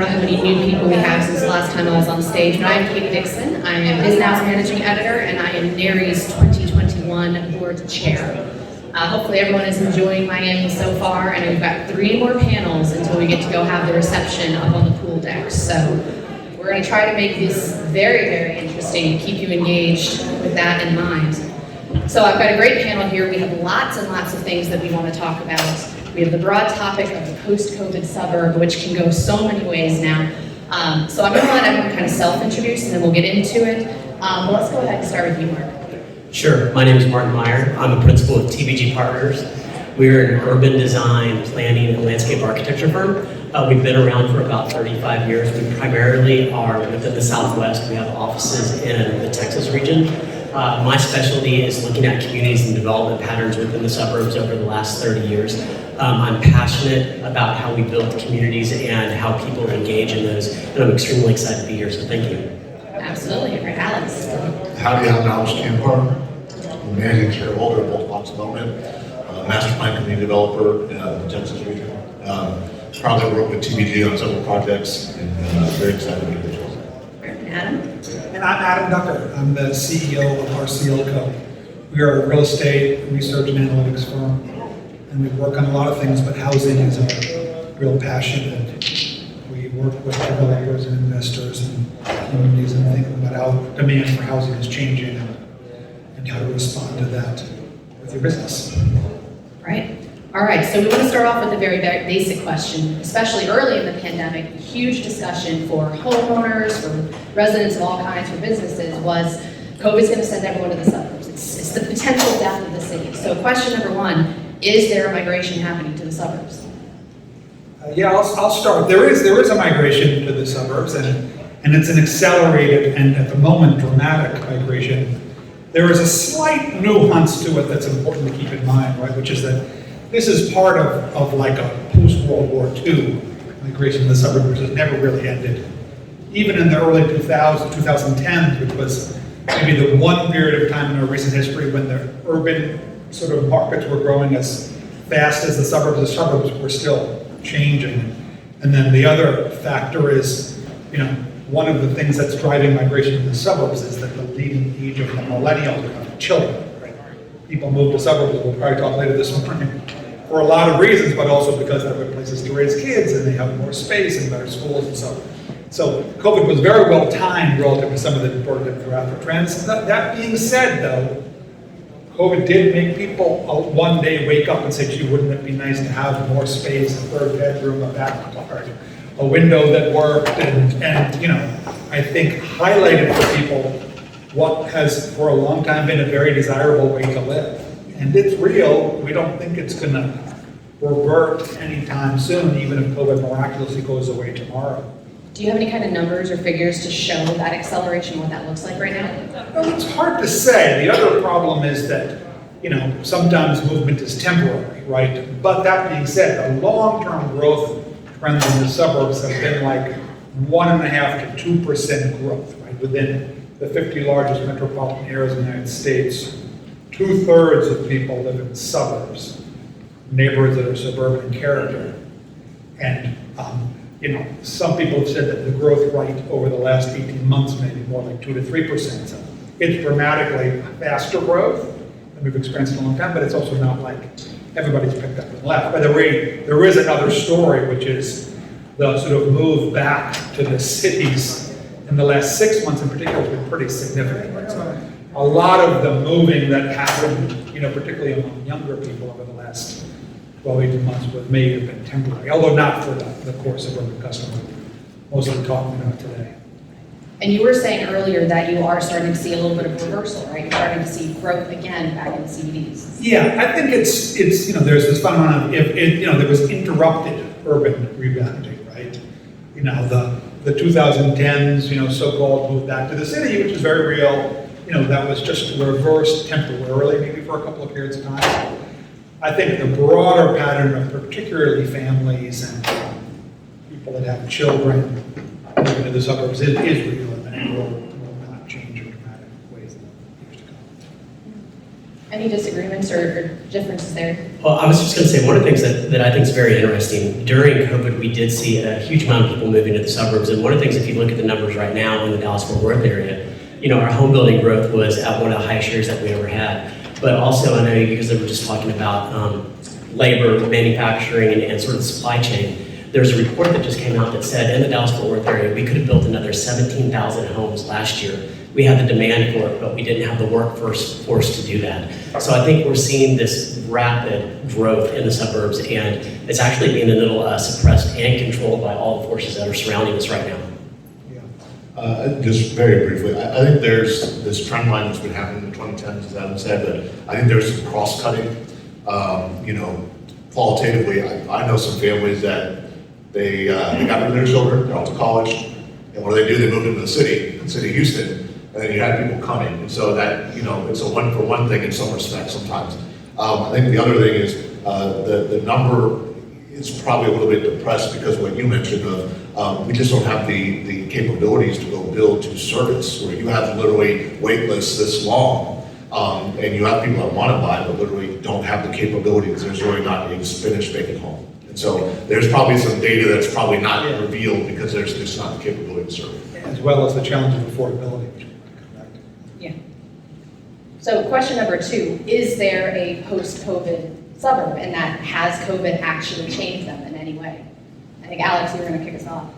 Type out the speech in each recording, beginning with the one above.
know how many new people we have since the last time I was on stage, but I am Catie Dixon. I am Bisnow's managing editor, and I am NAREE's 2021 board chair. Hopefully everyone is enjoying Miami so far, and we've got 3 more panels until we get to go have the reception up on the pool deck. So we're going to try to make this very, very interesting, keep you engaged with that in mind. So I've got a great panel here. We have lots and lots of things that we want to talk about. We have the broad topic of the post-COVID suburb, which can go so many ways now. So I'm going to let everyone kind of self-introduce, and then we'll get into it. But let's go ahead and start with you, Mark. Sure. My name is Mark Meyer. I'm a principal of TBG Partners. We're an urban design, planning, and landscape architecture firm. We've been around for about 35 years. We primarily are within the Southwest. We have offices in the Texas region. My specialty is looking at communities and development patterns within the suburbs over the last 30 years. I'm passionate about how we build communities and how people engage in those, and I'm extremely excited to be here, so thank you. Absolutely. Right, Alex. Howdy, I'm Alex Kamkar, managing shareholder of Bolt Development, master plan community developer in the Texas region. Proudly work with TBG on several projects, and very excited to be here. Adam? And I'm Adam Ducker. I'm the CEO of RCLCO. We are a real estate research and analytics firm, and we work on a lot of things, but housing is our real passion. And we work with developers and investors and communities and think about how demand for housing is changing and how to respond to that with your business. Right. All right, so we want to start off with a very basic question, especially early in the pandemic. A huge discussion for homeowners, for residents of all kinds, for businesses, was COVID's going to send everyone to the suburbs. It's the potential death of the city. So question number 1, is there a migration happening to the suburbs? Yeah, I'll start. There is a migration to the suburbs, and it's an accelerated and at the moment dramatic migration. There is a slight nuance to it that's important to keep in mind, right? Which is that this is part of like a post-World War II migration to the suburbs, which has never really ended. Even in the early 2010s, which was maybe the one period of time in our recent history when the urban sort of markets were growing as fast as the suburbs were still changing. And then the other factor is, one of the things that's driving migration to the suburbs is that the leading age of the millennials are children. Right? People move to suburbs, we'll probably talk later this morning, for a lot of reasons, but also because there are places to raise kids and they have more space and better schools and so on. So COVID was very well timed relative to some of the important demographic trends. That being said, though, COVID did make people one day wake up and say, gee, wouldn't it be nice to have more space, a third bedroom, a backyard, a window that worked, and I think highlighted for people what has for a long time been a very desirable way to live. And it's real. We don't think it's going to revert anytime soon, even if COVID miraculously goes away tomorrow. Do you have any kind of numbers or figures to show that acceleration, what that looks like right now? Well, it's hard to say. The other problem is that, sometimes movement is temporary, right? But that being said, the long-term growth trends in the suburbs have been like 1.5% to 2% growth, right? Within the 50 largest metropolitan areas in the United States, 2/3 of people live in suburbs, neighborhoods that are suburban character. And, some people have said that the growth rate over the last 18 months may be more like 2% to 3%. So it's dramatically faster growth than we've experienced in a long time, but it's also not like everybody's picked up and left. By the way, there is another story, which is the sort of move back to the cities in the last 6 months in particular has been pretty significant. Right? So a lot of the moving that happened, particularly among younger people over the last 12, 18 months may have been temporary, although not for the core suburban customer most of the talking about today. And you were saying earlier that you are starting to see a little bit of reversal, right? You're starting to see growth again back in the CBDs. Yeah, I think it's there's this phenomenon of there was interrupted urban rebounding, right? The 2010s, so-called move back to the city, which is very real. That was just reversed temporarily, maybe for a couple of periods of time. I think the broader pattern of particularly families and people that have children moving to the suburbs is real, and it will not change in dramatic ways in the years to come. Any disagreements or differences there? Well, I was just going to say, one of the things that I think is very interesting, during COVID, we did see a huge amount of people moving to the suburbs. And one of the things, if you look at the numbers right now in the Dallas-Fort Worth area, you know, our home building growth was at one of the highest shares that we ever had. But also, I know you guys were just talking about labor, manufacturing, and sort of the supply chain. There's a report that just came out that said in the Dallas-Fort Worth area, we could have built another 17,000 homes last year. We had the demand for it, but we didn't have the workforce force to do that. So I think we're seeing this rapid growth in the suburbs, and it's actually being a little suppressed and controlled by all the forces that are surrounding us right now. Just very briefly, I think there's this trend line that's been happening in the 2010s, as Adam said, but I think there's some cross-cutting. You know, qualitatively, I know some families that they got rid of their children, they're off to college, and what do? They moved into the city of Houston, and then you had people coming, and so that, you know, it's a one-for-one thing in some respects sometimes. I think the other thing is the number is probably a little bit depressed because what you mentioned of we just don't have the capabilities to go build to service, where you have literally wait lists this long, and you have people that want to buy but literally don't have the capability because there's really not a finished vacant home. And so there's probably some data that's probably not revealed because there's just not the capability to serve. As well as the challenge of affordability, which we're correct. Yeah. So question number 2, is there a post-COVID suburb, and that has COVID actually changed them in any way? I think Alex, you were going to kick us off.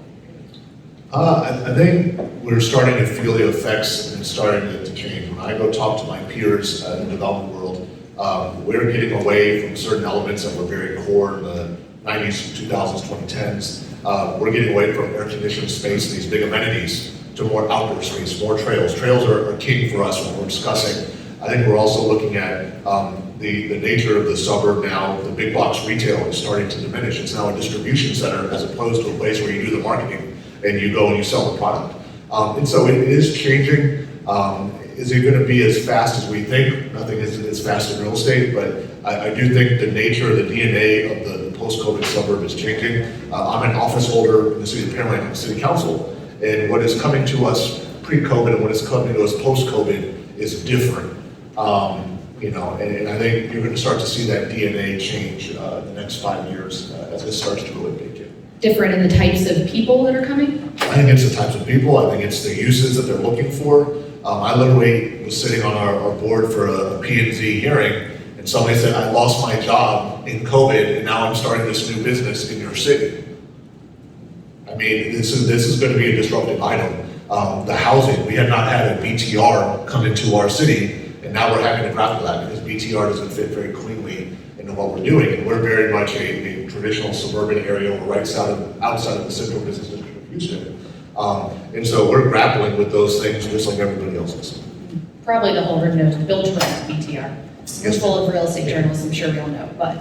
I think we're starting to feel the effects and starting to change. When I go talk to my peers in the development world, we're getting away from certain elements that were very core in the 90s, 2000s, 2010s. We're getting away from air-conditioned space and these big amenities to more outdoor space, more trails. Trails are king for us when we're discussing. I think we're also looking at the nature of the suburb now. The big box retail is starting to diminish. It's now a distribution center as opposed to a place where you do the marketing and you go and you sell the product. And so it is changing. Is it going to be as fast as we think? Nothing is as fast in real estate, but I do think the nature of the DNA of the post-COVID suburb is changing. I'm an office holder in the city of Pearland City Council, and what is coming to us pre-COVID and what is coming to us post-COVID is different. You know, and I think you're going to start to see that DNA change in the next 5 years as this starts to really bake in. Different in the types of people that are coming? I think it's the types of people. I think it's the uses that they're looking for. I literally was sitting on our board for a P&Z hearing, and somebody said, I lost my job in COVID, and now I'm starting this new business in your city. I mean, this is going to be a disruptive item. The housing, we have not had a BTR come into our city, and now we're having to grapple that because BTR doesn't fit very cleanly into what we're doing. And we're very much a traditional suburban area. We're right outside of the central business district of Houston. And so we're grappling with those things just like everybody else is. Probably the whole room knows build to rent, BTR. We're full of real estate journalists, I'm sure we all know. But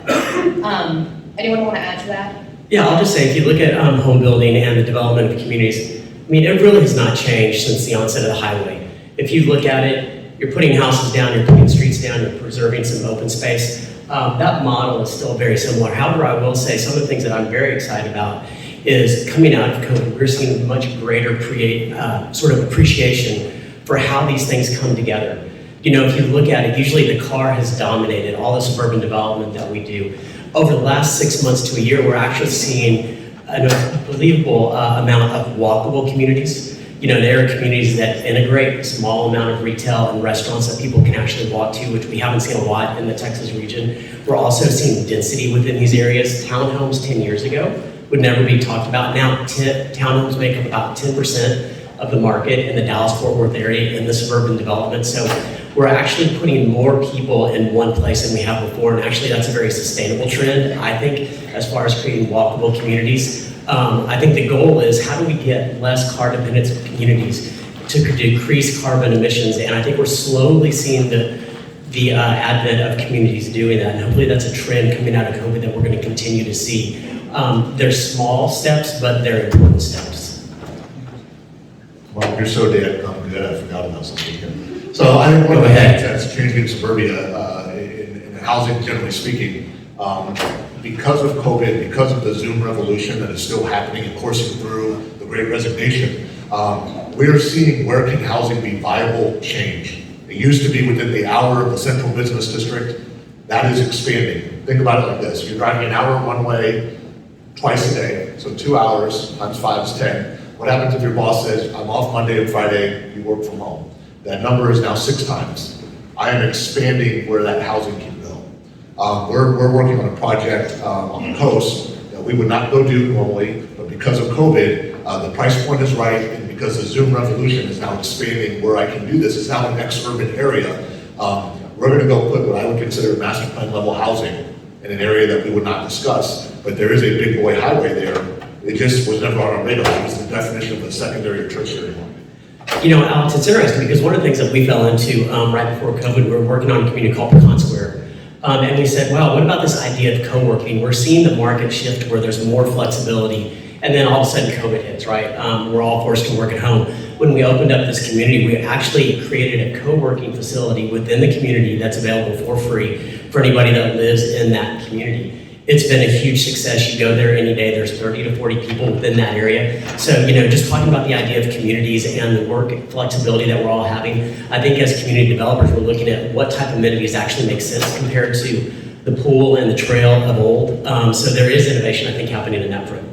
anyone want to add to that? Yeah, I'll just say, if you look at home building and the development of communities, I mean, it really has not changed since the onset of the highway. If you look at it, you're putting houses down, you're putting streets down, you're preserving some open space. That model is still very similar. However, I will say some of the things that I'm very excited about is coming out of COVID, we're seeing much greater sort of appreciation for how these things come together. You know, if you look at it, usually the car has dominated all the suburban development that we do. Over the last 6 months to a year, we're actually seeing an unbelievable amount of walkable communities. You know, there are communities that integrate a small amount of retail and restaurants that people can actually walk to, which we haven't seen a lot in the Texas region. We're also seeing density within these areas. Townhomes 10 years ago would never be talked about. Now, townhomes make up about 10% of the market in the Dallas-Fort Worth area in the suburban development. So we're actually putting more people in one place than we have before, and actually that's a very sustainable trend, I think, as far as creating walkable communities. I think the goal is, how do we get less car-dependent communities to decrease carbon emissions? And I think we're slowly seeing the advent of communities doing that, and hopefully that's a trend coming out of COVID that we're going to continue to see. They're small steps, but they're important steps. Well, you're so good, I forgot about something here. So I think one of the things that's changing in suburbia, in housing generally speaking, because of COVID, because of the Zoom revolution that is still happening and coursing through the Great Resignation, we're seeing where can housing be viable change. It used to be within the hour of the central business district. That is expanding. Think about it like this. You're driving an hour one way twice a day, so 2 hours times 5 is 10. What happens if your boss says, I'm off Monday and Friday, you work from home? That number is now 6 times. I am expanding where that housing can go. We're working on a project on the coast that we would not go do normally, but because of COVID, the price point is right, and because the Zoom revolution is now expanding where I can do this, it's now an ex-urban area. We're gonna go put what I would consider master plan level housing in an area that we would not discuss, but there is a big boy highway there. It just was never on our radar. It was the definition of a secondary or tertiary market. You know, Alex, it's interesting because one of the things that we fell into right before COVID, we were working on a community called Pecan Square. And we said, well, what about this idea of co-working? We're seeing the market shift where there's more flexibility. And then all of a sudden COVID hits, right? We're all forced to work at home. When we opened up this community, we actually created a co-working facility within the community that's available for free for anybody that lives in that community. It's been a huge success. You go there any day, there's 30 to 40 people within that area. So, you know, just talking about the idea of communities and the work flexibility that we're all having, I think as community developers, we're looking at what type of amenities actually make sense compared to the pool and the trail of old. So there is innovation, I think, happening in that front.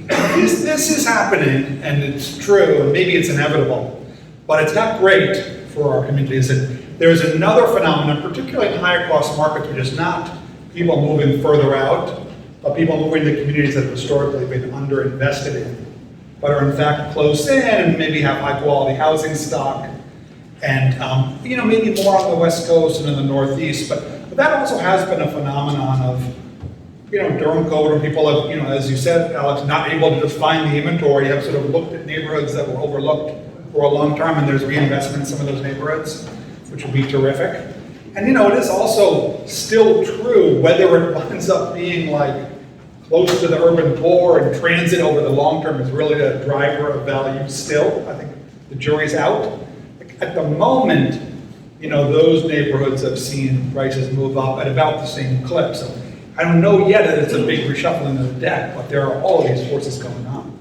This is happening, and it's true, and maybe it's inevitable, but it's not great for our communities. And there's another phenomenon, particularly in higher cost markets, which is not people moving further out, but people moving to communities that have historically been underinvested in, but are in fact close in and maybe have high quality housing stock, and you know, maybe more on the West Coast and in the Northeast, but that also has been a phenomenon of, you know, during COVID, when people have, you know, as you said, Alex, not able to just find the inventory, have sort of looked at neighborhoods that were overlooked for a long time, and there's reinvestment in some of those neighborhoods, which would be terrific. And you know, it is also still true, whether it winds up being like close to the urban core and transit over the long term is really a driver of value still. I think the jury's out. At the moment, you know, those neighborhoods have seen prices move up at about the same clip. So I don't know yet that it's a big reshuffling of the deck, but there are all of these forces going on.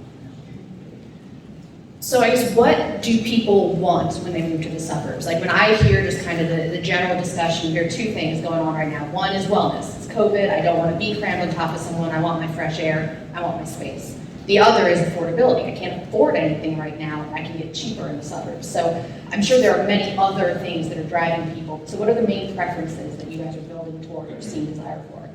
So I guess, what do people want when they move to the suburbs? Like when I hear just kind of the general discussion, there are 2 things going on right now. One is wellness. It's COVID. I don't want to be crammed on top of someone. I want my fresh air. I want my space. The other is affordability. I can't afford anything right now. I can get cheaper in the suburbs. So I'm sure there are many other things that are driving people. So what are the main preferences that you guys are building toward or see desire for?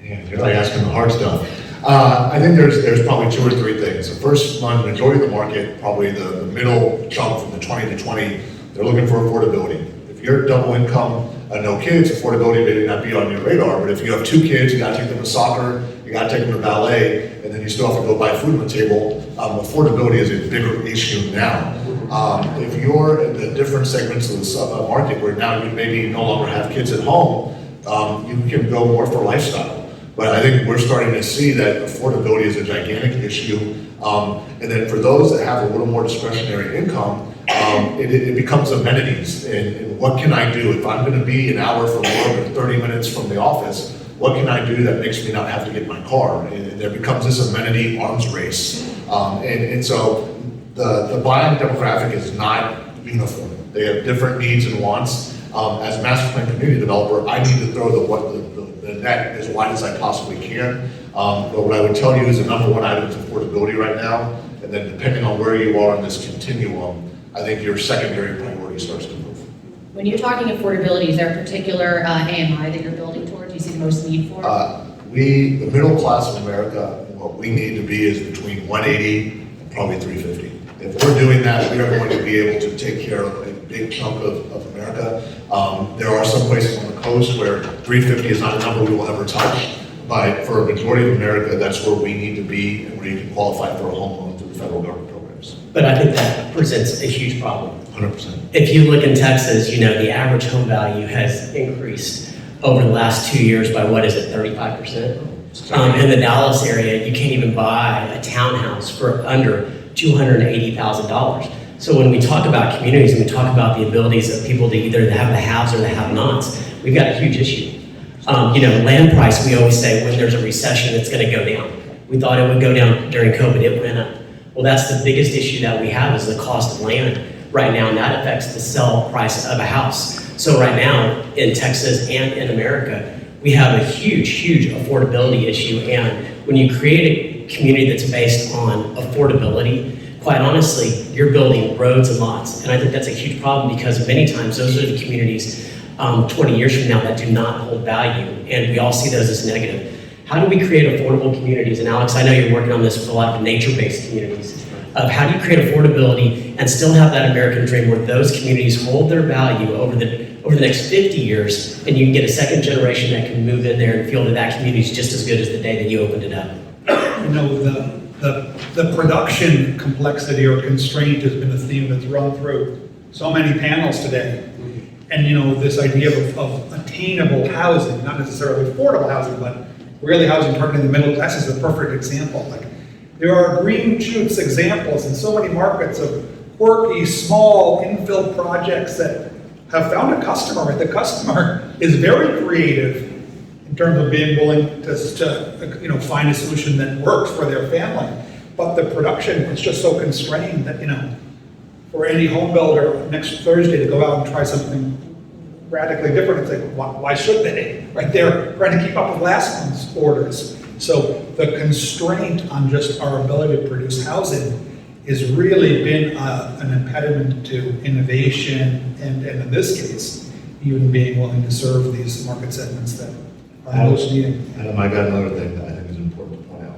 Yeah, you're like asking the hard stuff. I think there's probably 2 or 3 things. The first one, majority of the market, probably the middle chunk from the 20 to 20, they're looking for affordability. If you're double income and no kids, affordability may not be on your radar, but if you have 2 kids, you gotta take them to soccer, you gotta take them to ballet, and then you still have to go buy food on the table, affordability is a bigger issue now. If you're in the different segments of the market where now you maybe no longer have kids at home, you can go more for lifestyle. But I think we're starting to see that affordability is a gigantic issue. And then for those that have a little more discretionary income, it becomes amenities. And what can I do? If I'm gonna be an hour from work or 30 minutes from the office, what can I do that makes me not have to get in my car? And there becomes this amenity arms race. And so the buying demographic is not uniform. They have different needs and wants. As a master plan community developer, I need to throw the net as wide as I possibly can. But what I would tell you is the number 1 item is affordability right now. And then depending on where you are on this continuum, I think your secondary priority starts to move. When you're talking affordability, is there a particular AMI that you're building towards? Do you see the most need for? The middle class of America, what we need to be is between 180 and probably 350. If we're doing that, we are going to be able to take care of a big chunk of America. There are some places on the coast where 350 is not a number we will ever touch, but for a majority of America, that's where we need to be and where you can qualify for a home loan through the federal government programs. But I think that presents a huge problem. 100%. If you look in Texas, you know, the average home value has increased over the last 2 years by, what is it, 35%? In the Dallas area, you can't even buy a townhouse for under $280,000. So when we talk about communities and we talk about the abilities of people to either have the haves or the have-nots, we've got a huge issue. You know, land price, we always say when there's a recession, it's gonna go down. We thought it would go down during COVID, it went up. Well, that's the biggest issue that we have is the cost of land. right now, and that affects the sell price of a house. So right now, in Texas and in America, we have a huge affordability issue, and when you create a community that's based on affordability, quite honestly, you're building roads and lots, and I think that's a huge problem because many times those are the communities 20 years from now that do not hold value, and we all see those as negative. How do we create affordable communities? And Alex, I know you're working on this with a lot of nature-based communities. Of how do you create affordability and still have that American dream where those communities hold their value over the next 50 years, and you can get a second generation that can move in there and feel that that community is just as good as the day that you opened it up. You know, the production complexity or constraint has been a theme that's run through so many panels today. And you know, this idea of attainable housing, not necessarily affordable housing, but really housing targeting the middle class is a perfect example. Like, there are green shoots examples in so many markets of quirky, small infill projects that have found a customer, right? The customer is very creative in terms of being willing to you know, find a solution that works for their family. But the production is just so constrained that, you know, for any home builder next Thursday to go out and try something radically different, it's like, why should they? Right? They're trying to keep up with last month's orders. So the constraint on just our ability to produce housing has really been an impediment to innovation, and in this case, even being willing to serve these market segments that are most needing. Adam, I got another thing that I think is important to point out.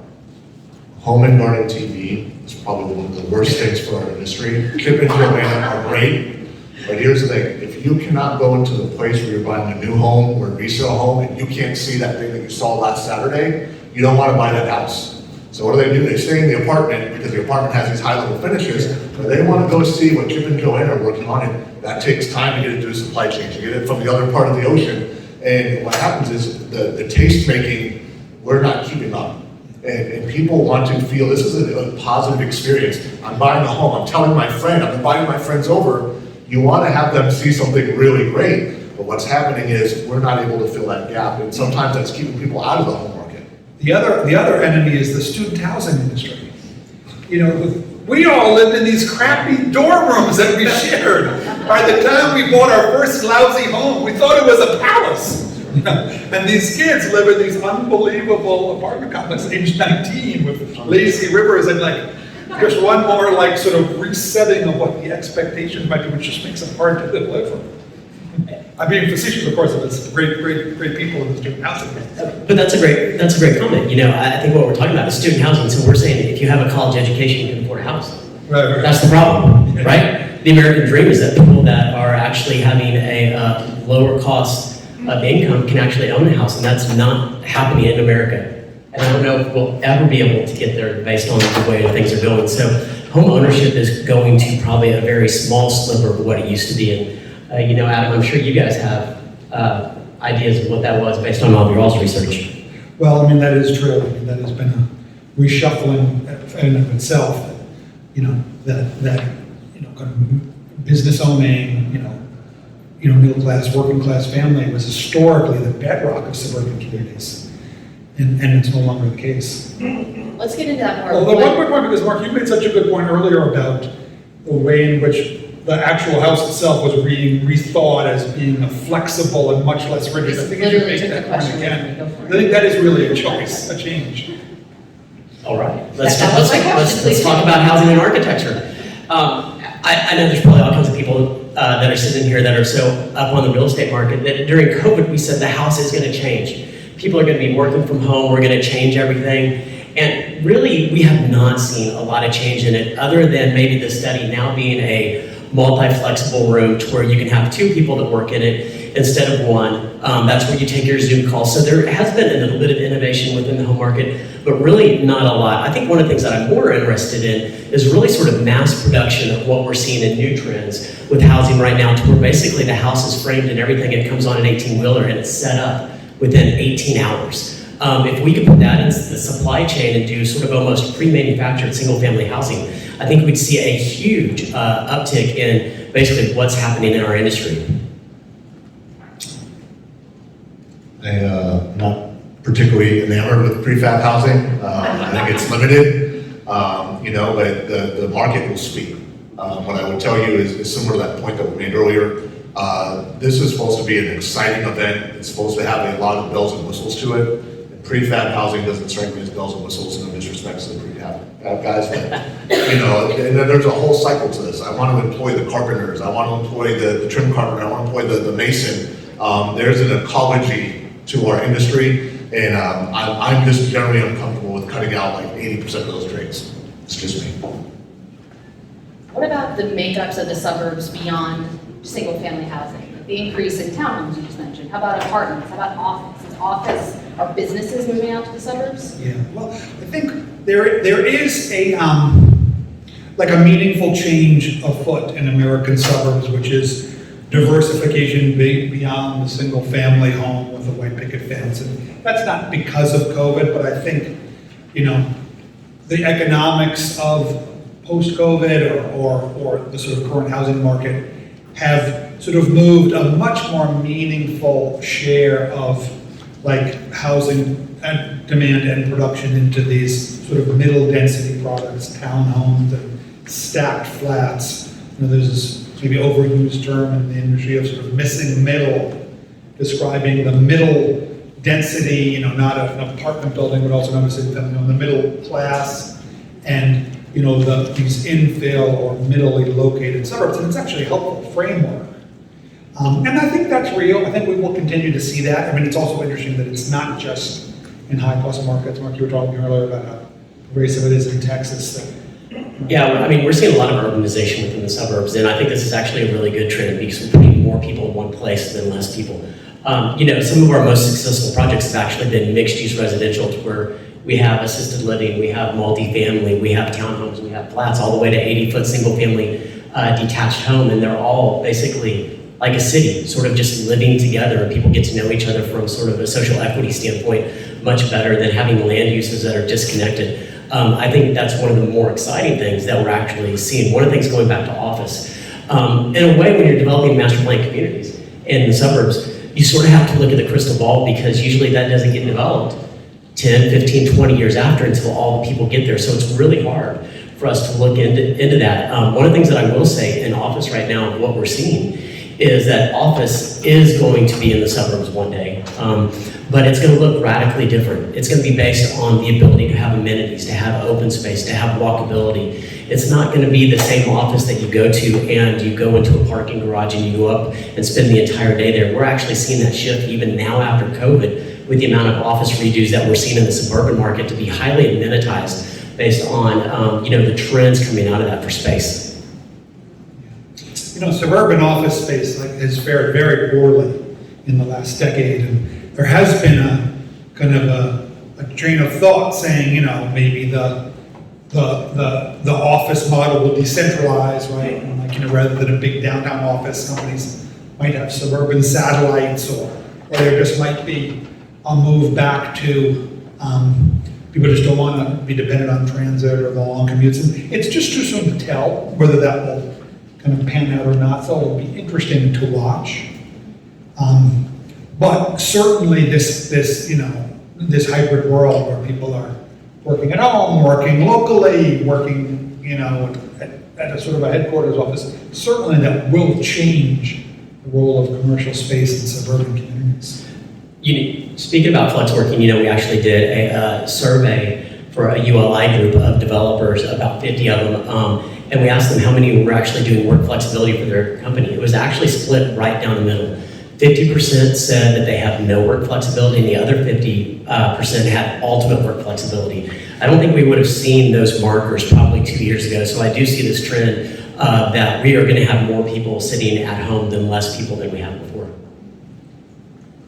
Home and garden TV is probably one of the worst things for our industry. Kip and Joanna are great, but here's the thing. If you cannot go into the place where you're buying a new home or a resale home and you can't see that thing that you saw last Saturday, you don't want to buy that house. So what do? They stay in the apartment because the apartment has these high-level finishes, but they want to go see what Kip and Joanna are working on, and that takes time to get it through supply chain, to get it from the other part of the ocean. And what happens is the taste making, we're not keeping up. And people want to feel this is a positive experience. I'm buying a home, I'm telling my friend, I'm inviting my friends over. You want to have them see something really great, but what's happening is we're not able to fill that gap, and sometimes that's keeping people out of the home market. The other enemy is the student housing industry. You know, we all lived in these crappy dorm rooms that we shared. By the time we bought our first lousy home, we thought it was a palace. You know? And these kids live in these unbelievable apartment complexes, age 19, with lazy rivers, and like, just one more like sort of resetting of what the expectations might be, which just makes it hard to deliver. I'm being facetious, of course, of it's great people in the student housing. But that's a great comment. You know, I think what we're talking about is student housing. So we're saying if you have a college education, you can afford a house. Right. That's the problem, right? The American dream is that people that are actually having a lower cost of income can actually own a house, and that's not happening in America. And I don't know if we'll ever be able to get there based on the way things are going. So home ownership is going to probably a very small sliver of what it used to be. And you know, Adam, I'm sure you guys have ideas of what that was based on all of your all's research. Well, I mean, that is true. I mean, that has been a reshuffling in and of itself. You know, that you know, kind of business owning, you know, middle class, working class family was historically the bedrock of suburban communities, and it's no longer the case. Let's get into that more. Although one quick point, because Mark, you made such a good point earlier about the way in which the actual house itself was being rethought as being a flexible and much less rigid. I think you should make that point again. I think that is really a choice, a change. All right, let's talk about housing and architecture. I know there's probably all kinds of people that are sitting here that are so up on the real estate market that during COVID we said the house is going to change. People are going to be working from home. We're going to change everything. And really, we have not seen a lot of change in it, other than maybe the study now being a multi-flexible room to where you can have two people that work in it instead of one. That's where you take your Zoom call. So there has been a little bit of innovation within the home market, but really not a lot. I think one of the things that I'm more interested in is really sort of mass production of what we're seeing in new trends with housing right now, to where basically the house is framed and everything, it comes on an 18-wheeler and it's set up within 18 hours. If we could put that into the supply chain and do sort of almost pre-manufactured single-family housing, I think we'd see a huge uptick in basically what's happening in our industry. I'm not particularly enamored with prefab housing. I think it's limited, you know, but the market will speak. What I would tell you is similar to that point that we made earlier. This is supposed to be an exciting event. It's supposed to have a lot of bells and whistles to it. And prefab housing doesn't strike me as bells and whistles, and no disrespect to the prefab guys, but you know, and then there's a whole cycle to this. I want to employ the carpenters. I want to employ the trim carpenter. I want to employ the mason. There's an ecology to our industry, and I'm just generally uncomfortable with cutting out like 80% of those trades. It's just me. What about the makeups of the suburbs beyond single-family housing? The increase in townhomes you just mentioned. How about apartments? How about office? Are businesses moving out to the suburbs? Yeah, well, I think there is a like a meaningful change afoot in American suburbs, which is diversification beyond the single-family home with a white picket fence. And that's not because of COVID, but I think, you know, the economics of post-COVID or the sort of current housing market have sort of moved a much more meaningful share of like housing and demand and production into these sort of middle density products, townhomes and stacked flats. You know, there's this maybe overused term in the industry of sort of missing middle, describing the middle density, you know, not an apartment building, but also not you know, the middle class and, you know, these infill or middle-y located suburbs. And it's actually a helpful framework. And I think that's real. I think we will continue to see that. I mean, it's also interesting that it's not just in high-cost markets. Mark, you were talking earlier about how pervasive it is in Texas. Yeah, I mean, we're seeing a lot of urbanization within the suburbs, and I think this is actually a really good trend because we're putting more people in one place than less people. You know, some of our most successful projects have actually been mixed-use residential, where we have assisted living, we have multifamily, we have townhomes, we have flats, all the way to 80-foot single-family detached home, and they're all basically like a city, sort of just living together, and people get to know each other from sort of a social equity standpoint much better than having land uses that are disconnected. I think that's one of the more exciting things that we're actually seeing. One of the things going back to office, in a way when you're developing master plan communities in the suburbs, you sort of have to look at the crystal ball because usually that doesn't get developed 10, 15, 20 years after until all the people get there. So it's really hard for us to look into that. One of the things that I will say in office right now, what we're seeing is that office is going to be in the suburbs one day, but it's going to look radically different. It's going to be based on the ability to have amenities, to have open space, to have walkability. It's not going to be the same office that you go to and you go into a parking garage and you go up and spend the entire day there. We're actually seeing that shift even now after COVID with the amount of office redos that we're seeing in the suburban market to be highly amenitized based on you know, the trends coming out of that for space. You know, suburban office space has fared very poorly in the last decade, and there has been a kind of a train of thought saying, you know, maybe the office model will decentralize, right? And like, you know, rather than a big downtown office, companies might have suburban satellites, or there just might be a move back to people just don't want to be dependent on transit or the long commutes. And it's just too soon to tell whether that will kind of pan out or not, so it'll be interesting to watch. But certainly this you know, this hybrid world where people are working at home, working locally, working, you know, at a sort of a headquarters office, certainly that will change the role of commercial space in suburban communities. Speaking about flex working, you know, we actually did a survey for a ULI group of developers, about 50 of them, and we asked them how many were actually doing work flexibility for their company. It was actually split right down the middle. 50% said that they have no work flexibility, and the other 50% had ultimate work flexibility. I don't think we would have seen those markers probably 2 years ago, so I do see this trend that we are going to have more people sitting at home than less people than we have before.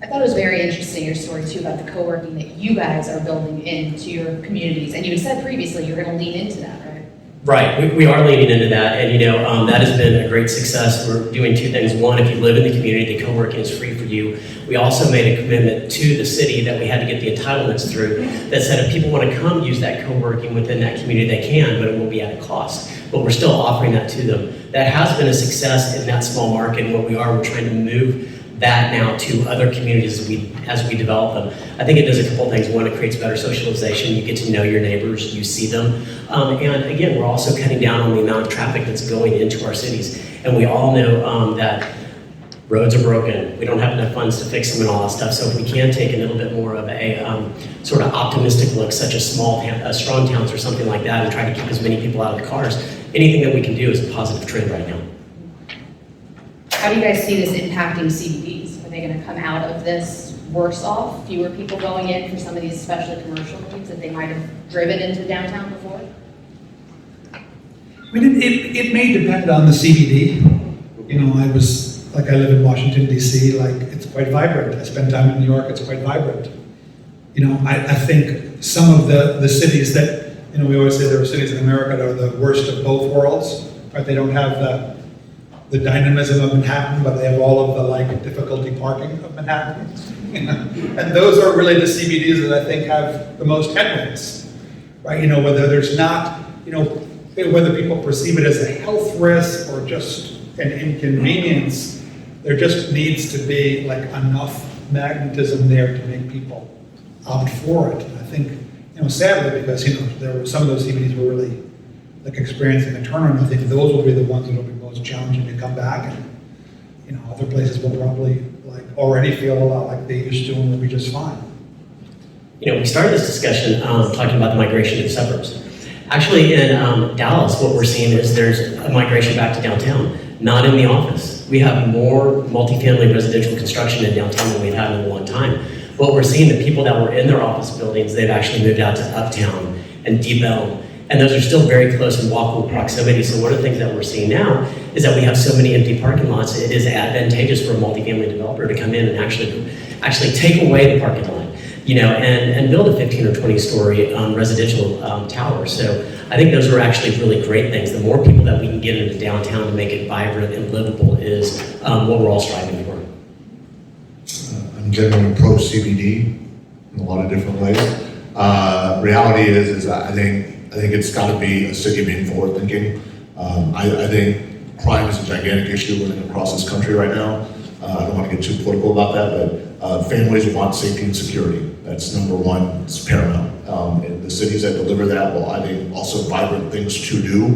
I thought it was very interesting, your story too, about the co-working that you guys are building into your communities. And you had said previously you're going to lean into that, right? Right, we are leaning into that, and you know, that has been a great success. We're doing two things. One, if you live in the community, the co-working is free for you. We also made a commitment to the city that we had to get the entitlements through that said if people want to come use that co-working within that community, they can, but it will be at a cost. But we're still offering that to them. That has been a success in that small market, and what we're trying to move that now to other communities as we develop them. I think it does a couple of things. One, it creates better socialization. You get to know your neighbors, you see them. And again, we're also cutting down on the amount of traffic that's going into our cities. And we all know that roads are broken. We don't have enough funds to fix them and all that stuff. So if we can take a little bit more of a sort of optimistic look, such as strong towns or something like that, and try to keep as many people out of the cars, anything that we can do is a positive trend right now. How do you guys see this impacting CBDs? Are they going to come out of this worse off? Fewer people going in for some of these especially commercial needs that they might have driven into downtown before? I mean, it may depend on the CBD. You know, I live in Washington, D.C., like, it's quite vibrant. I spent time in New York, it's quite vibrant. You know, I think some of the cities that, you know, we always say there are cities in America that are the worst of both worlds, right? They don't have the dynamism of Manhattan, but they have all of the, like, difficulty parking of Manhattan. You know? And those are really the CBDs that I think have the most headwinds, right? You know, whether there's not, you know, whether people perceive it as a health risk or just an inconvenience, there just needs to be like enough magnetism there to make people opt for it. And I think, you know, sadly, because, you know, there were some of those CBDs were really like experiencing a turnaround. I think those will be the ones that will be most challenging to come back, and, you know, other places will probably like already feel a lot like they used to and will be just fine. You know, we started this discussion talking about the migration to the suburbs. Actually, in Dallas, what we're seeing is there's a migration back to downtown, not in the office. We have more multifamily residential construction in downtown than we've had in a long time. What we're seeing, the people that were in their office buildings, they've actually moved out to uptown and Deep Elm, and those are still very close in walkable proximity. So one of the things that we're seeing now is that we have so many empty parking lots, it is advantageous for a multifamily developer to come in and actually take away the parking lot, you know, and build a 15 or 20 story residential tower. So I think those are actually really great things. The more people that we can get into downtown to make it vibrant and livable is what we're all striving for. I'm generally pro CBD in a lot of different ways. Reality is I think it's got to be a city being forward thinking. I think crime is a gigantic issue living across this country right now. I don't want to get too political about that, but families want safety and security. That's number one, it's paramount. And the cities that deliver that, well, I think also vibrant things to do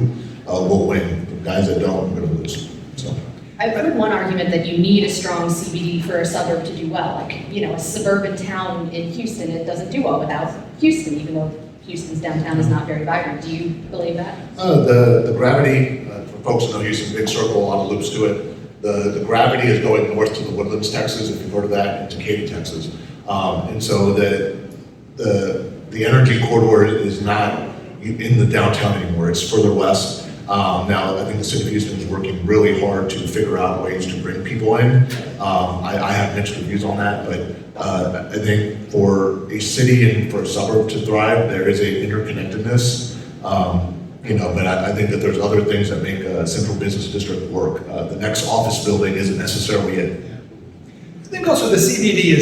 will win. The guys that don't are going to lose. So. I've heard one argument that you need a strong CBD for a suburb to do well. Like, you know, a suburban town in Houston, it doesn't do well without Houston, even though Houston's downtown is not very vibrant. Do you believe that? The gravity, for folks who know Houston, big circle, a lot of loops to it. The gravity is going north to the Woodlands, Texas, if you've heard of that, and to Catie, Texas. And so the energy corridor is not in the downtown anymore, it's further west. Now, I think the city of Houston is working really hard to figure out ways to bring people in. I have mixed reviews on that, but I think for a city and for a suburb to thrive, there is a interconnectedness. You know, but I think that there's other things that make a central business district work. The next office building isn't necessarily it. I think also the CBD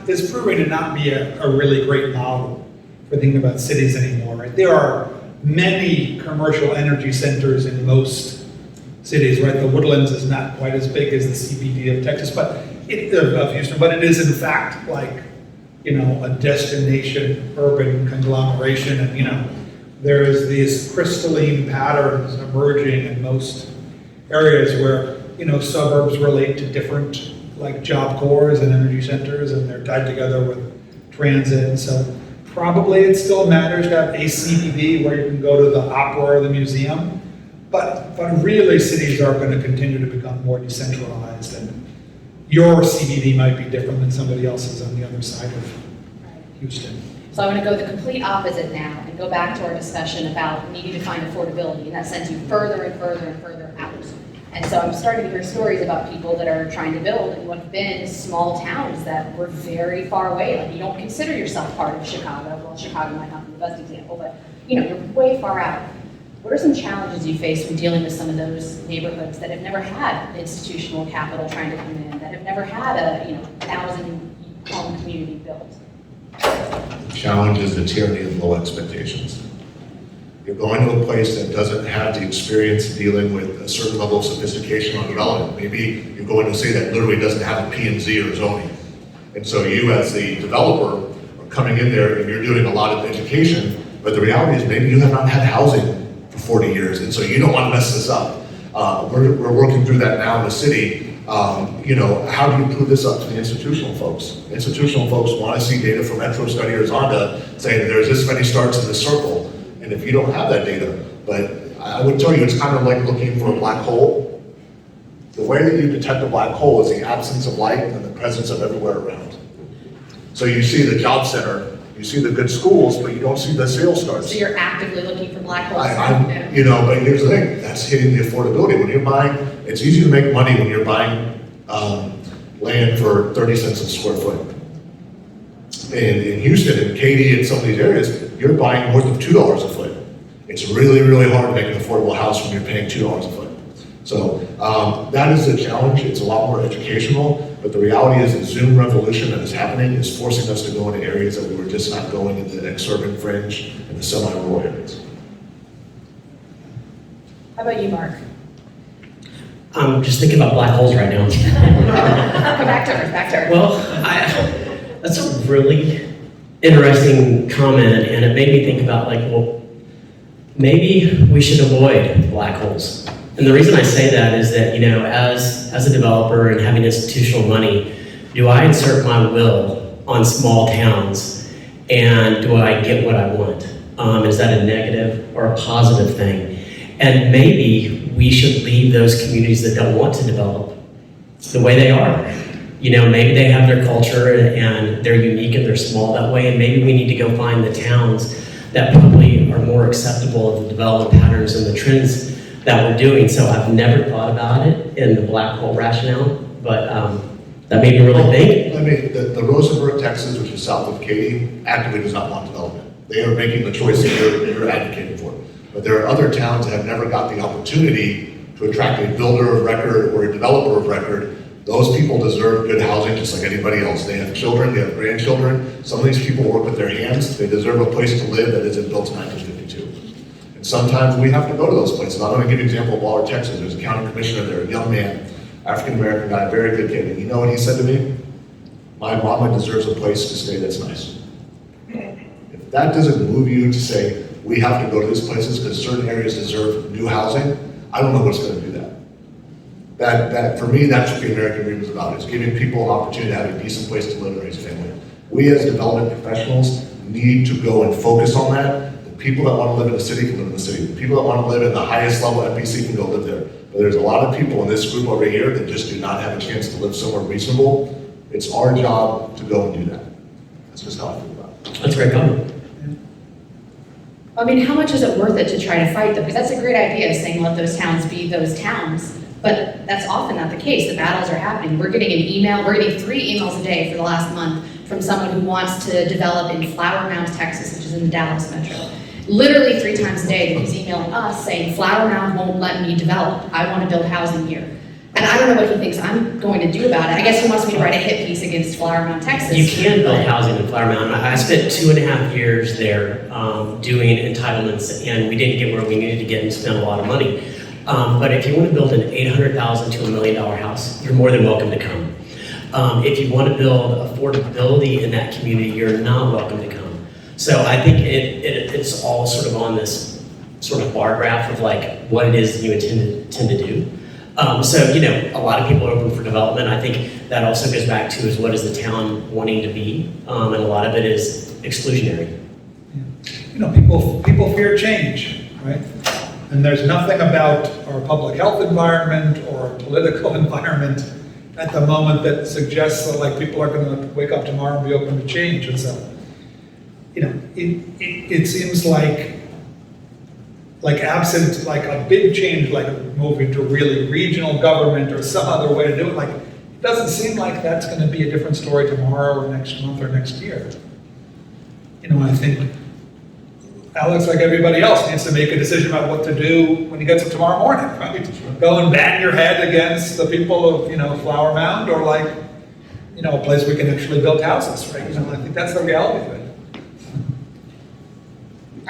is proving to not be a really great model for thinking about cities anymore. Right? There are many commercial energy centers in most cities, right? The Woodlands is not quite as big as the CBD of Texas, of Houston, but it is in fact like, you know, a destination urban conglomeration, and, you know, there's these crystalline patterns emerging in most areas where, you know, suburbs relate to different like job corps and energy centers, and they're tied together with transit. And so probably it still matters to have a CBD where you can go to the opera or the museum, but really cities are going to continue to become more decentralized, and your CBD might be different than somebody else's on the other side of Houston. So I want to go the complete opposite now and go back to our discussion about needing to find affordability, and that sends you further and further and further out. And so I'm starting to hear stories about people that are trying to build in what have been small towns that were very far away. Like, you don't consider yourself part of Chicago. Well, Chicago might not be the best example, but, you know, you're way far out. What are some challenges you face when dealing with some of those neighborhoods that have never had institutional capital trying to come in, that have never had a, you know, 1,000-home community built? The challenge is the tyranny of low expectations. You're going to a place that doesn't have the experience dealing with a certain level of sophistication on development. Maybe you're going to say that literally doesn't have a P&Z or zoning. And so you as the developer are coming in there and you're doing a lot of education, but the reality is maybe you have not had housing for 40 years, and so you don't want to mess this up. We're working through that now in the city. You know, how do you prove this up to the institutional folks? Institutional folks want to see data from Metro Study or Zonda saying there's this many starts in this circle. And if you don't have that data, but I would tell you, it's kind of like looking for a black hole. The way that you detect a black hole is the absence of light and the presence of everywhere around. So you see the job center, you see the good schools, but you don't see the sales starts. So you're actively looking for black holes? Yeah. You know, but here's the thing, that's hitting the affordability. When you're buying, it's easy to make money when you're buying land for 30 cents a square foot. In Houston and Catie and some of these areas, you're buying north of $2 a foot. It's really, really hard to make an affordable house when you're paying $2 a foot. So that is the challenge. It's a lot more educational, but the reality is the Zoom revolution that is happening is forcing us to go into areas that we were just not going in the exurban fringe and the semi-rural areas. How about you, Mark? I'm just thinking about black holes right now. Come back to Earth, back to Earth. Well, that's a really interesting comment, and it made me think about, like, well, maybe we should avoid black holes. And the reason I say that is that, you know, as a developer and having institutional money, do I insert my will on small towns, and do I get what I want? Is that a negative or a positive thing? And maybe we should leave those communities that don't want to develop the way they are. You know, maybe they have their culture and they're unique and they're small that way, and maybe we need to go find the towns that probably are more acceptable of the development patterns and the trends that we're doing. So I've never thought about it in the black hole rationale, but that made me really think. I mean, the Rosenberg, Texas, which is south of Catie, actively does not want development. They are making the choice that you're advocating for. But there are other towns that have never got the opportunity to attract a builder of record or a developer of record. Those people deserve good housing just like anybody else. They have children, they have grandchildren. Some of these people work with their hands. They deserve a place to live that isn't built in 1952. And sometimes we have to go to those places. I'm going to give you an example of Waller, Texas. There's a county commissioner there, a young man, African-American guy, very good kid. And you know what he said to me? My mama deserves a place to stay that's nice. If that doesn't move you to say, we have to go to these places because certain areas deserve new housing, I don't know what's going to do that. That for me, that's what the American dream is about, is giving people an opportunity to have a decent place to live and raise a family. We as development professionals need to go and focus on that. The people that want to live in the city can live in the city. The people that want to live in the highest level MPC can go live there. But there's a lot of people in this group over here that just do not have a chance to live somewhere reasonable. It's our job to go and do that. That's just how I feel about it. That's a great comment. I mean, how much is it worth it to try to fight them? Because that's a great idea, saying let those towns be those towns. But that's often not the case. The battles are happening. We're getting an email, we're getting 3 emails a day for the last month from someone who wants to develop in Flower Mound, Texas, which is in the Dallas metro. Literally 3 times a day that he's emailing us saying, Flower Mound won't let me develop. I want to build housing here. And I don't know what he thinks I'm going to do about it. I guess he wants me to write a hit piece against Flower Mound, Texas. You can build housing in Flower Mound. I spent 2.5 years there doing entitlements, and we didn't get where we needed to get and spent a lot of money. But if you want to build an $800,000 to $1 million house, you're more than welcome to come. If you want to build affordability in that community, you're not welcome to come. So I think it's all sort of on this sort of bar graph of like what it is you intend to do. So, you know, a lot of people are open for development. I think that also goes back to is what is the town wanting to be, and a lot of it is exclusionary. You know, people fear change, right? And there's nothing about our public health environment or political environment at the moment that suggests that like people are going to wake up tomorrow and be open to change. And so, you know, it seems like absent like a big change, like moving to really regional government or some other way to do it, like it doesn't seem like that's going to be a different story tomorrow or next month or next year. You know, I think Alex, like everybody else, needs to make a decision about what to do when he gets up tomorrow morning, right? Go and bang your head against the people of, you know, Flower Mound, or like, you know, a place we can actually build houses, right? You know, I think that's the reality of it.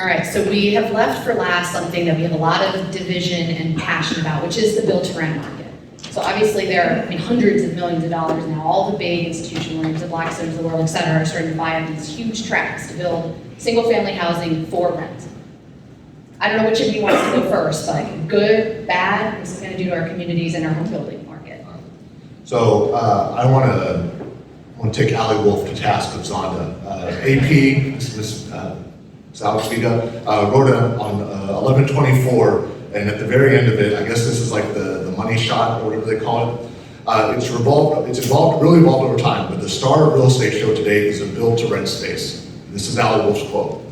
All right, so we have left for last something that we have a lot of division and passion about, which is the build-to-rent market. So obviously there are hundreds of millions of dollars now. All the big institutional names, the Blackstones of the world, et cetera, are starting to buy up these huge tracts to build single-family housing for rent. I don't know which of you wants to go first, but good, bad, what's this going to do to our communities and our home building market? So I want to take Ali Wolf to task of Zonda. AP, Ms. Salvita, wrote it on 11/24, and at the very end of it, I guess this is like the money shot or whatever they call it. It's really evolved over time, but the star of real estate show today is a build-to-rent space. This is Ali Wolf's quote.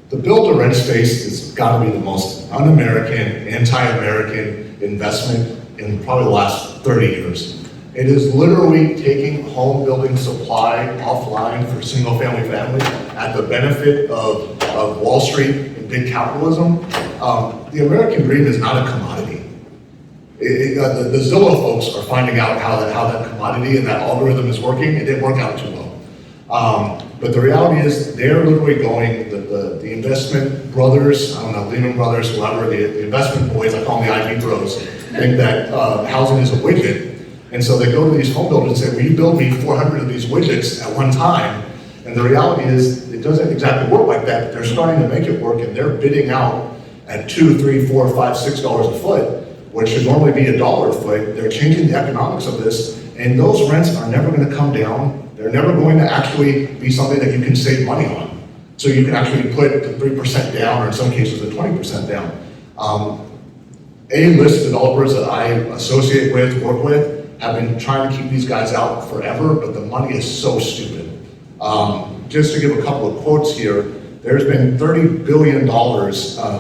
The build-to-rent space has got to be the most un-American, anti-American investment in probably the last 30 years. It is literally taking home building supply offline for single-family families at the benefit of Wall Street and big capitalism. The American dream is not a commodity. The Zillow folks are finding out how that commodity and that algorithm is working. It didn't work out too well. But the reality is they're literally going, the investment brothers, I don't know, Lehman Brothers, whoever, the investment boys, I call them the Ivy bros, think that housing is a widget. And so they go to these home builders and say, will you build me 400 of these widgets at one time? And the reality is it doesn't exactly work like that, but they're starting to make it work, and they're bidding out at $2, $3, $4, $5, $6 a foot, which should normally be $1 a foot. They're changing the economics of this, and those rents are never going to come down. They're never going to actually be something that you can save money on. So you can actually put the 3% down, or in some cases the 20% down. A-list developers that I associate with, work with, have been trying to keep these guys out forever, but the money is so stupid. Just to give a couple of quotes here, there's been $30 billion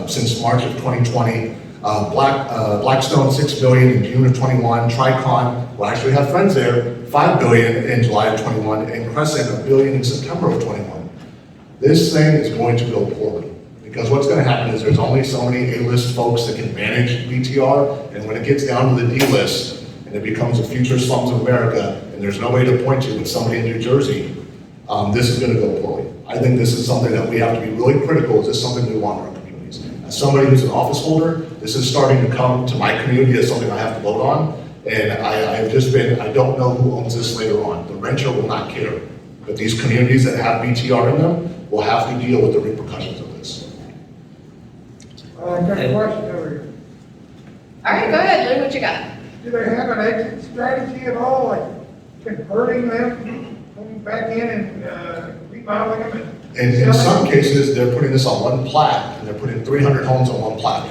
since March of 2020. Blackstone, $6 billion in June of 21. Tricon, well, I actually have friends there, $5 billion in July of 21, and Crescent, $1 billion in September of 21. This thing is going to go poorly, because what's going to happen is there's only so many A-list folks that can manage BTR, and when it gets down to the D-list, and it becomes the future slums of America, and there's no way to point to with somebody in New Jersey, this is going to go poorly. I think this is something that we have to be really critical. Is this something we want in our communities? As somebody who's an office holder, this is starting to come to my community as something I have to vote on, and I don't know who owns this later on. The renter will not care, but these communities that have BTR in them will have to deal with the repercussions of this. I got a question over here. All right, go ahead, Lou, what you got? Do they have an exit strategy at all, like converting them, going back in and remodeling them? And in some cases, they're putting this on one plat, and they're putting 300 homes on one plat.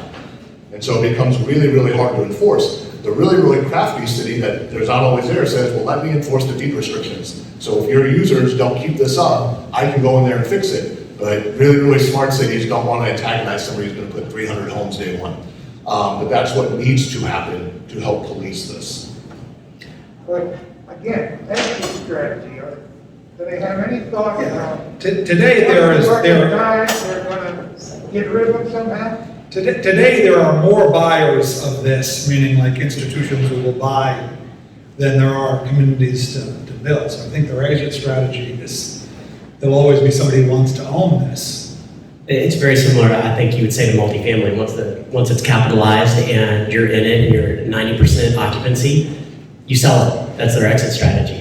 And so it becomes really, really hard to enforce. The really, really crafty city that there's not always there says, well, let me enforce the deed restrictions. So if your users don't keep this up, I can go in there and fix it. But really, really smart cities don't want to antagonize somebody who's going to put 300 homes day one. But that's what needs to happen to help police this. But again, exit strategy, do they have any thought about? Today there They're gonna get rid of them somehow? Today there are more buyers of this, meaning like institutions who will buy, than there are communities to build. So I think their exit strategy is there'll always be somebody who wants to own this. It's very similar, I think you would say, to multifamily. Once it's capitalized and you're in it and you're 90% occupancy, you sell it. That's their exit strategy.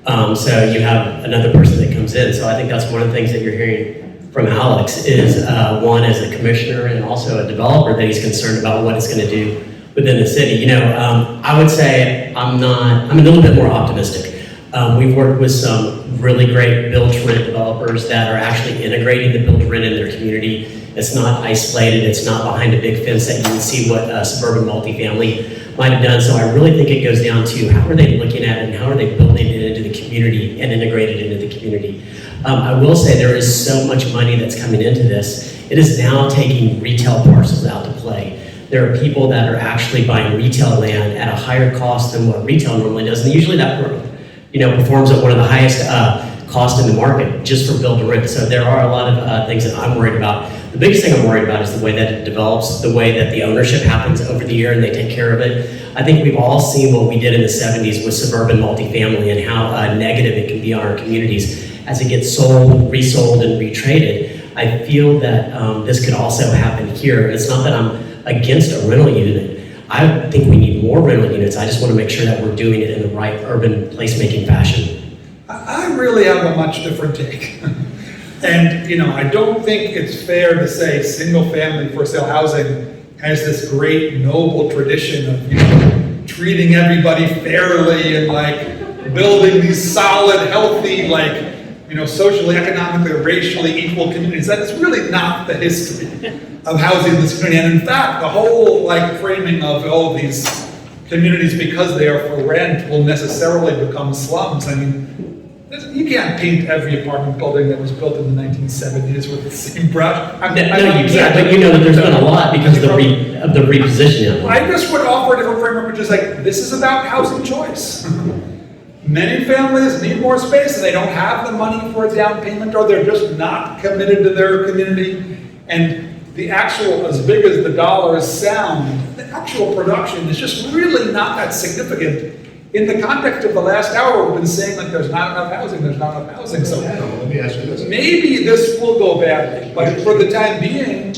So you have another person that comes in. So I think that's one of the things that you're hearing from Alex is one as a commissioner and also a developer that he's concerned about what it's going to do within the city. You know, I would say I'm a little bit more optimistic. We've worked with some really great build-to-rent developers that are actually integrating the build-to-rent in their community. It's not isolated, it's not behind a big fence that you can see what suburban multifamily might have done. So I really think it goes down to how are they looking at it and how are they building it into the community and integrated into the community. I will say there is so much money that's coming into this. It is now taking retail parcels out to play. There are people that are actually buying retail land at a higher cost than what retail normally does, and usually that performs at one of the highest cost in the market just for build to rent. So there are a lot of things that I'm worried about. The biggest thing I'm worried about is the way that it develops, the way that the ownership happens over the year and they take care of it. I think we've all seen what we did in the 70s with suburban multifamily and how negative it can be on our communities as it gets sold, resold, and retraded. I feel that this could also happen here. It's not that I'm against a rental unit. I think we need more rental units. I just want to make sure that we're doing it in the right urban placemaking fashion. I really have a much different take. And, I don't think it's fair to say single-family for sale housing has this great noble tradition of, treating everybody fairly and building these solid, healthy, socially, economically, racially equal communities. That's really not the history of housing in this community. And in fact, the whole framing of all these communities, because they are for rent, will necessarily become slums. I mean, you can't paint every apartment building that was built in the 1970s with the same brush. No, you can't, but that there's been a lot because of the repositioning. I just would offer a different framework, which is this is about housing choice. Many families need more space and they don't have the money for a down payment, or they're just not committed to their community. And the actual, as big as the dollars sound, the actual production is just really not that significant. In the context of the last hour, we've been saying there's not enough housing, So Let me ask you this. maybe this will go badly, but for the time being,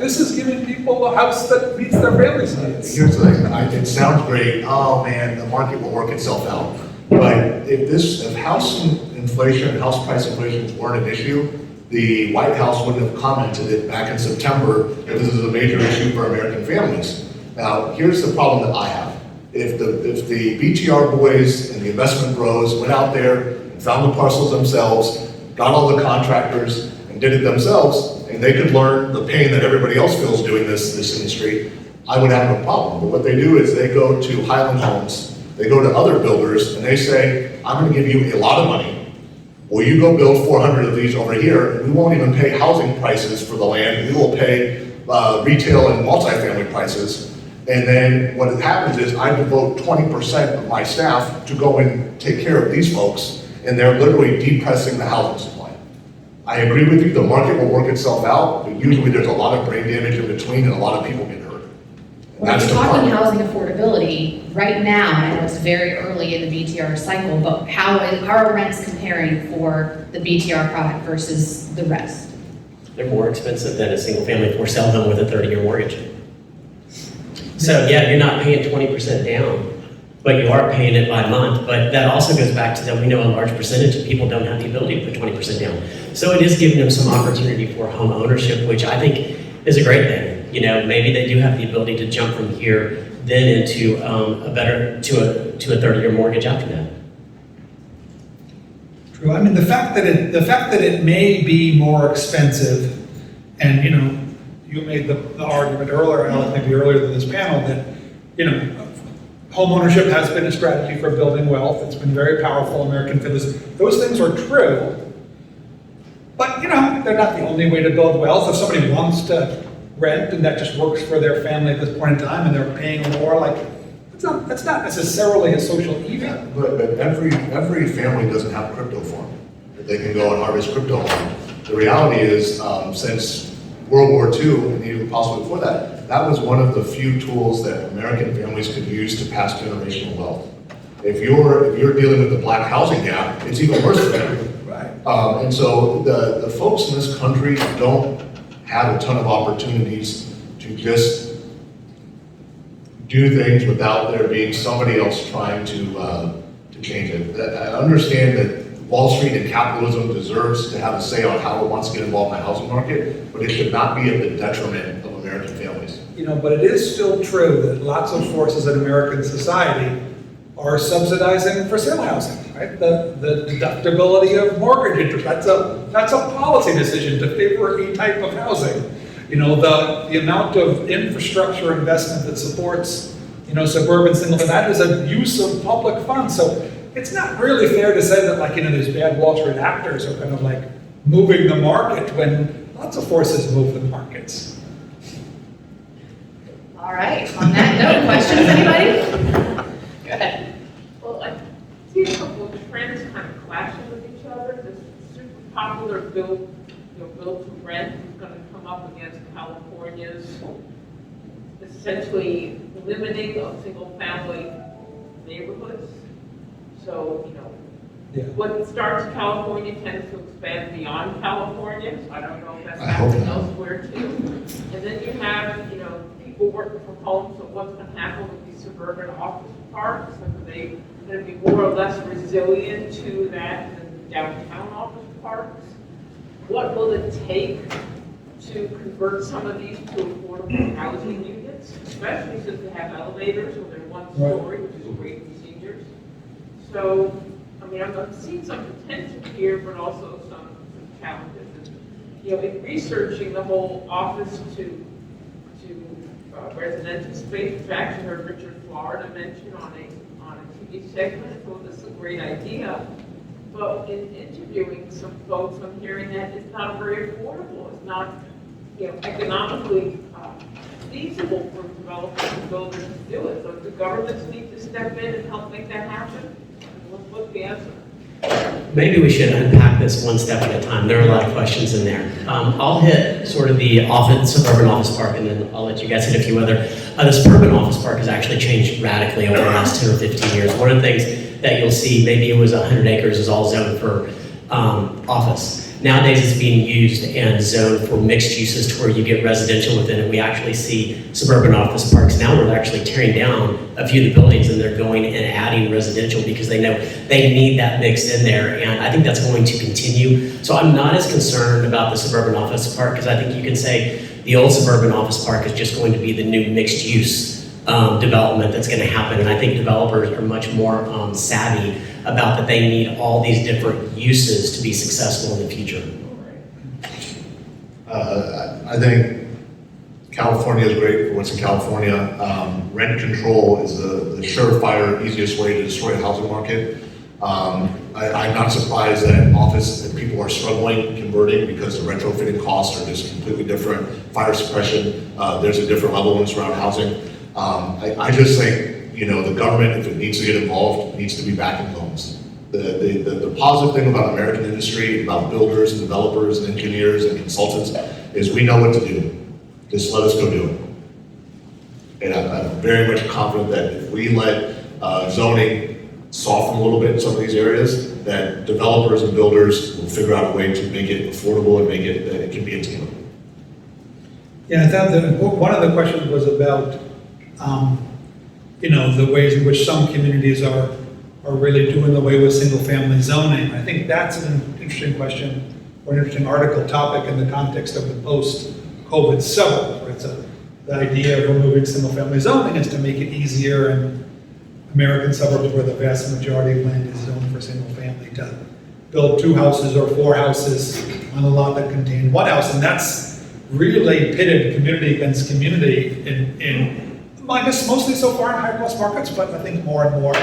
this is giving people a house that meets their family's needs. Here's the thing, it sounds great, oh man, the market will work itself out. But if house inflation, house price inflation weren't an issue, the White House wouldn't have commented it back in September if this is a major issue for American families. Now, here's the problem that I have. If the BTR boys and the investment bros went out there and found the parcels themselves, got all the contractors and did it themselves, and they could learn the pain that everybody else feels doing this industry, I would have no problem. But what they do is they go to Highland Homes, they go to other builders, and they say, I'm gonna give you a lot of money. Will you go build 400 of these over here, and we won't even pay housing prices for the land, we will pay retail and multifamily prices. And then what happens is I devote 20% of my staff to go and take care of these folks, and they're literally depressing the housing supply. I agree with you, the market will work itself out, but usually there's a lot of brain damage in between and a lot of people get hurt. When we're talking housing affordability, right now, I know it's very early in the BTR cycle, but how are rents comparing for the BTR product versus the rest? They're more expensive than a single family for sale home with a 30-year mortgage. So yeah, you're not paying 20% down, but you are paying it by month. But that also goes back to that we know a large percentage of people don't have the ability to put 20% down. So it is giving them some opportunity for home ownership, which I think is a great thing. Maybe they do have the ability to jump from here then into a 30-year mortgage after that. True. I mean, the fact that it may be more expensive, and you made the argument earlier, Alex, maybe earlier than this panel, that, home ownership has been a strategy for building wealth. It's been very powerful in American families. Those things are true, but, they're not the only way to build wealth. If somebody wants to rent and that just works for their family at this point in time and they're paying more, that's not necessarily a social evil. Yeah, but every family doesn't have crypto farm that they can go and harvest crypto on. The reality is, since World War II, and even possibly before that, that was one of the few tools that American families could use to pass generational wealth. If you're dealing with the black housing gap, it's even worse for them. Right. And so the folks in this country don't have a ton of opportunities to just do things without there being somebody else trying to change it. I understand that Wall Street and capitalism deserves to have a say on how it wants to get involved in the housing market, but it should not be at the detriment of American families. But it is still true that lots of forces in American society are subsidizing for sale housing, right? The deductibility of mortgage interest, that's a policy decision to favor a type of housing. The amount of infrastructure investment that supports, suburban single, that is a use of public funds. So it's not really fair to say that these bad Wall Street actors are kind of moving the market when lots of forces move the markets. All right, on that note, questions, anybody? Go ahead. Well, I see a couple of trends kind of clashing with each other. This super popular build to rent is going to come up against California's essentially limiting of single family neighborhoods. So, Yeah. What starts in California tends to expand beyond California, so I don't know if that's I hope happening not. elsewhere too. And then you have, people working from home, so what's gonna happen with these suburban office parks? Are they gonna be more or less resilient to that than downtown office parks? What will it take to convert some of these to affordable housing units, especially since they have elevators or they're one story, which is great for seniors? So, I'm seeing some potential here, but also some challenges. And, in researching the whole office to residential space, which I actually heard Richard Florida mention on a TV segment, I thought this is a great idea. But in interviewing some folks, I'm hearing that it's not very affordable. It's not, economically feasible for developers and builders to do it. So the governments need to step in and help make that happen. What's the answer? Maybe we should unpack this one step at a time. There are a lot of questions in there. I'll hit sort of the suburban office park, and then I'll let you guys hit a few other. The suburban office park has actually changed radically over the last 10 or 15 years. One of the things that you'll see, maybe it was 100 acres, is all zoned for office. Nowadays, it's being used and zoned for mixed uses to where you get residential within it. We actually see suburban office parks now where they're actually tearing down a few of the buildings and they're going and adding residential because they know they need that mix in there. And I think that's going to continue. So I'm not as concerned about the suburban office park because I think you can say the old suburban office park is just going to be the new mixed use development that's going to happen. And I think developers are much more savvy about that they need all these different uses to be successful in the future. I think California is great for what's in California. Rent control is the surefire, easiest way to destroy a housing market. I'm not surprised that people are struggling converting because the retrofitting costs are just completely different. Fire suppression, there's a different level when it's around housing. I just think, the government, if it needs to get involved, needs to be backing homes. The positive thing about American industry, about builders and developers and engineers and consultants, is we know what to do. Just let us go do it. And I'm very much confident that if we let zoning soften a little bit in some of these areas, that developers and builders will figure out a way to make it affordable and make it that it can be attainable. Yeah, I thought one of the questions was about, the ways in which some communities are really doing away with single-family zoning. I think that's an interesting question or an interesting article topic in the context of the post-COVID suburb. Right? So the idea of removing single-family zoning is to make it easier in American suburbs where the vast majority of land is zoned for single-family to build 2 houses or 4 houses on a lot that contain 1 house, and that's really pitted community against community in I guess mostly so far in high-cost markets, but I think more and more.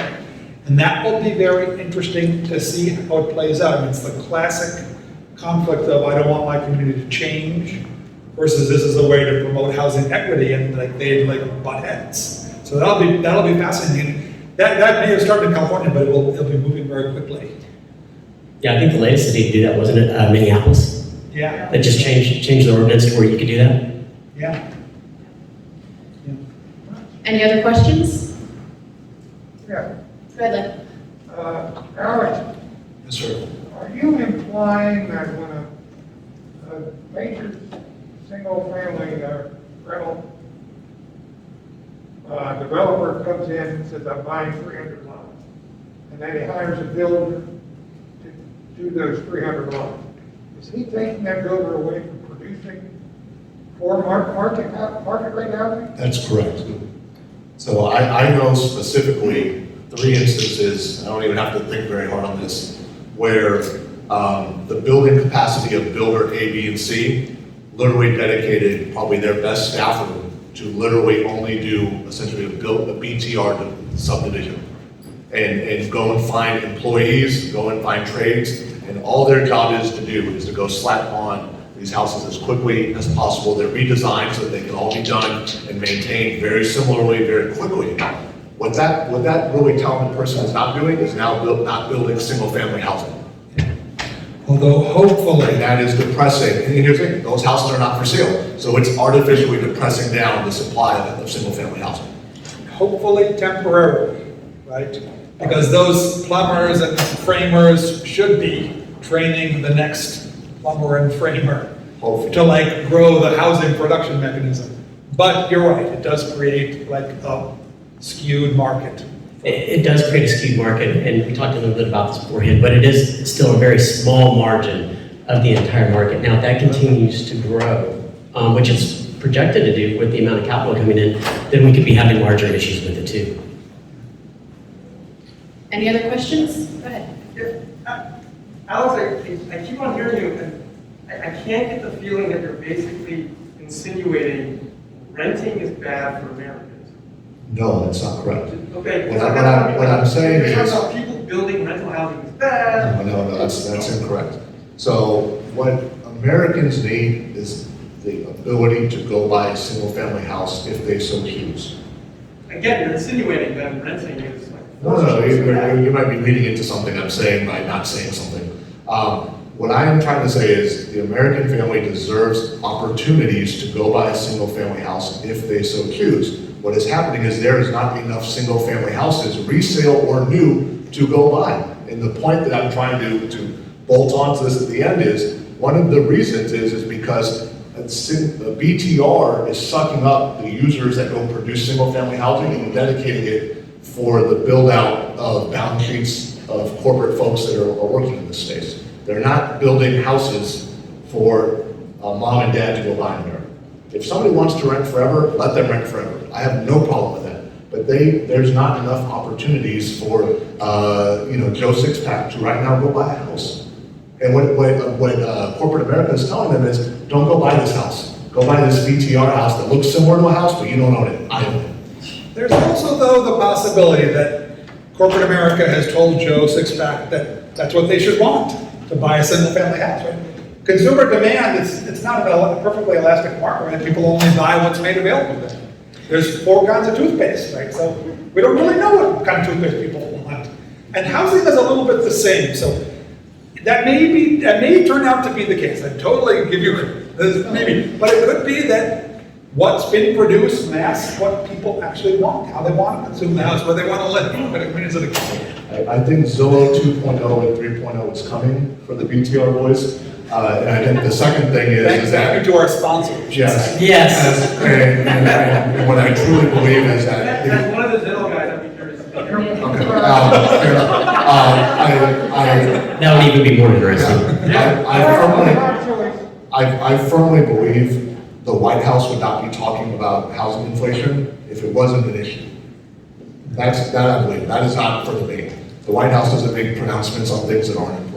And that will be very interesting to see how it plays out. I mean, it's the classic conflict of I don't want my community to change versus this is a way to promote housing equity, and they butt heads. So that'll be fascinating. That may have started in California, but it'll be moving very quickly. Yeah, I think the latest city to do that, wasn't it, Minneapolis? Yeah. That just changed the ordinance to where you could do that? Yeah. Any other questions? Yeah. Go ahead, Alex, Yes, sir. are you implying that when a major single-family rental developer comes in and says, I'm buying 300 lots, and then he hires a builder to do those 300 lots, is he taking that builder away from producing for market rate housing? That's correct. So I know specifically 3 instances, I don't even have to think very hard on this, where the building capacity of builder A, B, and C literally dedicated probably their best staffer to literally only do essentially a BTR subdivision. And go and find employees, go and find trades, and all their job is to do is to go slap on these houses as quickly as possible. They're redesigned so that they can all be done and maintained very similarly, very quickly. What that really talented person is not doing is now not building single-family housing. Although hopefully, And that is depressing. And here's the thing, those houses are not for sale. So it's artificially depressing down the supply of single-family housing. hopefully temporarily, right? Because those plumbers and framers should be training the next plumber and framer Hopefully. to like grow the housing production mechanism. But you're right, it does create like a skewed market. It does create a skewed market, and we talked a little bit about this beforehand, but it is still a very small margin of the entire market. Now, if that continues to grow, which it's projected to do with the amount of capital coming in, then we could be having larger issues with it too. Any other questions? Go ahead. Alex, I keep on hearing you, and I can't get the feeling that you're basically insinuating renting is bad for Americans. No, that's not correct. Okay. What I'm saying You're is- talking about people building rental housing is bad. No, that's incorrect. So what Americans need is the ability to go buy a single-family house if they so choose. Again, you're insinuating that renting is like. No, you might be reading into something I'm saying by not saying something. What I am trying to say is the American family deserves opportunities to go buy a single-family house if they so choose. What is happening is there is not enough single-family houses, resale or new, to go buy. And the point that I'm trying to bolt on to this at the end is, one of the reasons is because the BTR is sucking up the users that go produce single-family housing and dedicating it for the build-out of balance sheets of corporate folks that are working in this space. They're not building houses for mom and dad to go buy in there. If somebody wants to rent forever, let them rent forever. I have no problem with that. But there's not enough opportunities for Joe Sixpack to right now go buy a house. And what corporate America is telling them is, don't go buy this house. Go buy this BTR house that looks similar to a house, but you don't own it. I own it. There's also, though, the possibility that corporate America has told Joe Sixpack that that's what they should want, to buy a single-family house, right? Consumer demand, it's not a perfectly elastic market, right? People only buy what's made available to them. There's 4 kinds of toothpaste, right? So we don't really know what kind of toothpaste people want. And housing is a little bit the same, so that may turn out to be the case. I totally give you this maybe, but it could be that what's being produced masks what people actually want, how they want to consume the house, where they want to live. I think Zillow 2.0 and 3.0 is coming for the BTR boys. And I think the second thing is that. Thank you to our sponsors. Yes. Yes. And what I truly believe is that. As one of the Zillow guys, I'd be curious. Okay. Fair enough. That would even be more interesting. I firmly believe the White House would not be talking about housing inflation if it wasn't an issue. That I believe. That is not for debate. The White House doesn't make pronouncements on things that aren't important.